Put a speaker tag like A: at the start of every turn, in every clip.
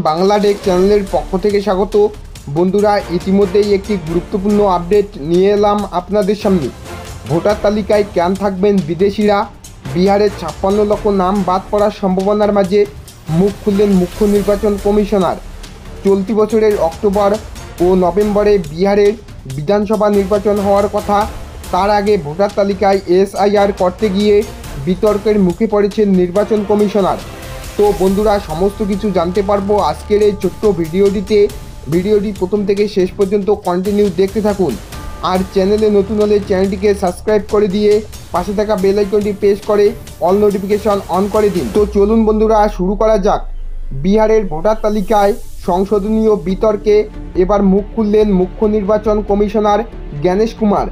A: বাংলাদেশ চ্যানেলের পক্ষ থেকে স্বাগত। বন্ধুরা, ইতিমধ্যেই একটি গুরুত্বপূর্ণ আপডেট নিয়ে এলাম আপনাদের সামনে। ভোটার তালিকায় কেন থাকবেন বিদেশিরা? বিহারের 56 লক্ষ নাম বাদ পড়ার সম্ভাবনার মাঝে মুখ খুললেন মুখ্য নির্বাচন কমিশনার। চলতি বছরের অক্টোবর ও নভেম্বরে বিহারের বিধানসভা নির্বাচন হওয়ার কথা। তার আগে ভোটার তালিকায় এসআইআর করতে গিয়ে বিতর্কের মুখে পড়েছেন নির্বাচন কমিশনার। তো বন্ধুরা, সমস্ত কিছু জানতে পারবো আজকের এই ছোট্ট ভিডিওটি প্রথম থেকে শেষ পর্যন্ত কন্টিনিউ দেখতে থাকুন। আর চ্যানেলে নতুন হলে চ্যানেলটিকে সাবস্ক্রাইব করে দিয়ে পাশে থাকা বেল আইকনটি প্রেস করে অল নোটিফিকেশন অন করে দিন। তো চলুন বন্ধুরা, শুরু করা যাক। বিহারের ভোটার তালিকায় সংশোধনীয় বিতর্কে এবার মুখ খুললেন মুখ্য নির্বাচন কমিশনার জ্ঞানেশ কুমার।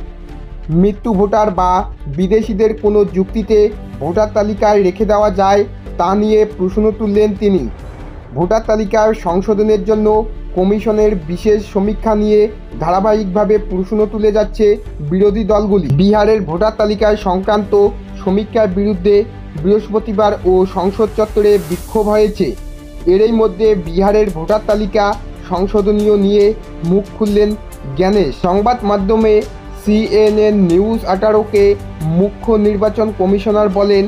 A: মৃত্যু ভোটার বা বিদেশিদের কোনো যুক্তিতে ভোটার তালিকায় রেখে দেওয়া যায় তা নিয়ে প্রশ্ন তুললেন তিনি। ভোটার তালিকার সংশোধনের জন্য কমিশনের বিশেষ সমীক্ষা নিয়ে ধারাবাহিকভাবে প্রশ্ন তুলে যাচ্ছে বিরোধী দলগুলি। বিহারের ভোটার তালিকায় সংক্রান্ত সমীক্ষার বিরুদ্ধে বৃহস্পতিবার ও সংসদ চত্বরে বিক্ষোভ হয়েছে। এরই মধ্যে বিহারের ভোটার তালিকা সংশোধনীয় নিয়ে মুখ খুললেন জ্ঞানেশ। সংবাদ মাধ্যমে CNN নিউজ 18কে মুখ্য নির্বাচন কমিশনার বলেন,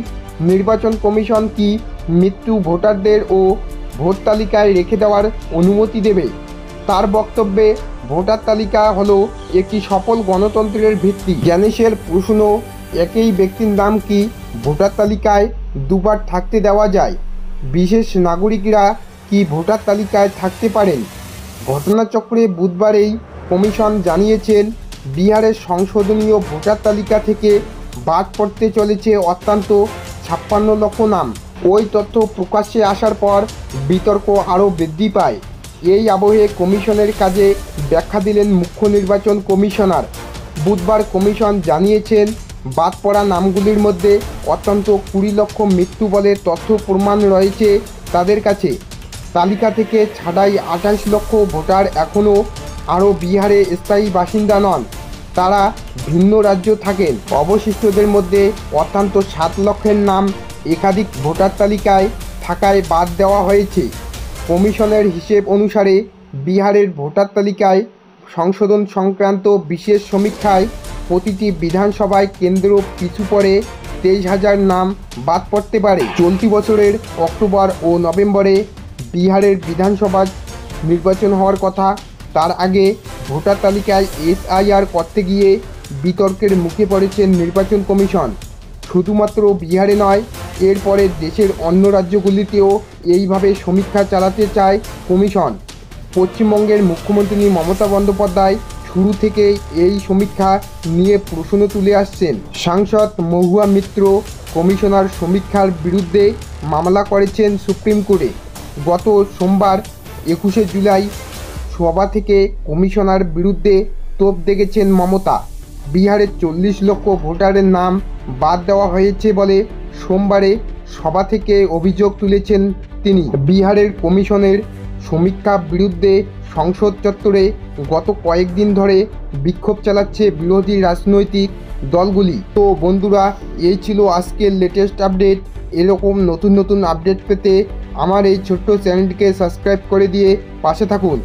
A: নির্বাচন কমিশন কি মৃত্যু ভোটারদের ও ভোট তালিকায় রেখে দেওয়ার অনুমতি দেবে? তার বক্তব্যে, ভোটার তালিকা হলো একটি সফল গণতন্ত্রের ভিত্তি। জ্ঞানেশের প্রশ্ন, একই ব্যক্তির নাম কি ভোটার তালিকায় দুবার থাকতে দেওয়া যায়? বিশেষ নাগরিকরা কি ভোটার তালিকায় থাকতে পারেন? ঘটনাচক্রে বুধবারেই কমিশন জানিয়েছেন, বিহারের সংশোধনীয় ভোটার তালিকা থেকে বাদ পড়তে চলেছে অত্যন্ত 56 লক্ষ নাম। ওই তথ্য প্রকাশ্যে আসার পর বিতর্ক আরও বৃদ্ধি পায়। এই আবহে কমিশনের কাজে ব্যাখ্যা দিলেন মুখ্য নির্বাচন কমিশনার। বুধবার কমিশন জানিয়েছেন, বাদ পড়া নামগুলির মধ্যে অত্যন্ত 20 লক্ষ মৃত্যু বলে তথ্য প্রমাণ রয়েছে তাদের কাছে। তালিকা থেকে ছাঁটাই 28 লক্ষ ভোটার এখনও আরও বিহারে স্থায়ী বাসিন্দা নন, তারা ভিন্ন রাজ্য থাকেন। অবশিষ্টদের মধ্যে অত্যন্ত 7 লক্ষের নাম একাধিক ভোটার তালিকায় থাকায় বাদ দেওয়া হয়েছে। কমিশনের হিসেব অনুসারে বিহারের ভোটার তালিকায় সংশোধন সংক্রান্ত বিশেষ সমীক্ষায় প্রতিটি বিধানসভায় কেন্দ্র পিছু পড়ে 23,000 নাম বাদ পড়তে পারে। চলতি বছরের অক্টোবর ও নভেম্বরে বিহারের বিধানসভা নির্বাচন হওয়ার কথা। তার আগে ভোটার তালিকায় এসআইআর করতে গিয়ে বিতর্কের মুখে পড়েছেন নির্বাচন কমিশন। শুধুমাত্র বিহারে নয়, এরপরে দেশের অন্য রাজ্যগুলিতেও এইভাবে সমীক্ষা চালাতে চায় কমিশন। পশ্চিমবঙ্গের মুখ্যমন্ত্রী মমতা বন্দ্যোপাধ্যায় শুরু থেকেই এই সমীক্ষা নিয়ে প্রশ্ন তুলে আসছেন। সাংসদ মহুয়া মিত্র কমিশনার সমীক্ষার বিরুদ্ধে মামলা করেছেন সুপ্রিম কোর্টে। গত সোমবার 21শে জুলাই সভা থেকে কমিশনার বিরুদ্ধে তোপ দেখেছেন মমতা। বিহারের 40 লক্ষ ভোটারের নাম বাদ দেওয়া হয়েছে বলে সোমবারে সভা থেকে অভিযোগ তুলেছেন তিনি। বিহারের কমিশনের সমীক্ষার বিরুদ্ধে সংসদ চত্বরে গত কয়েকদিন ধরে বিক্ষোভ চালাচ্ছে বিরোধী রাজনৈতিক দলগুলি। তো বন্ধুরা, এই ছিল আজকের লেটেস্ট আপডেট। এরকম নতুন আপডেট পেতে আমার এই ছোট্ট চ্যানেলটিকে সাবস্ক্রাইব করে দিয়ে পাশে থাকুন।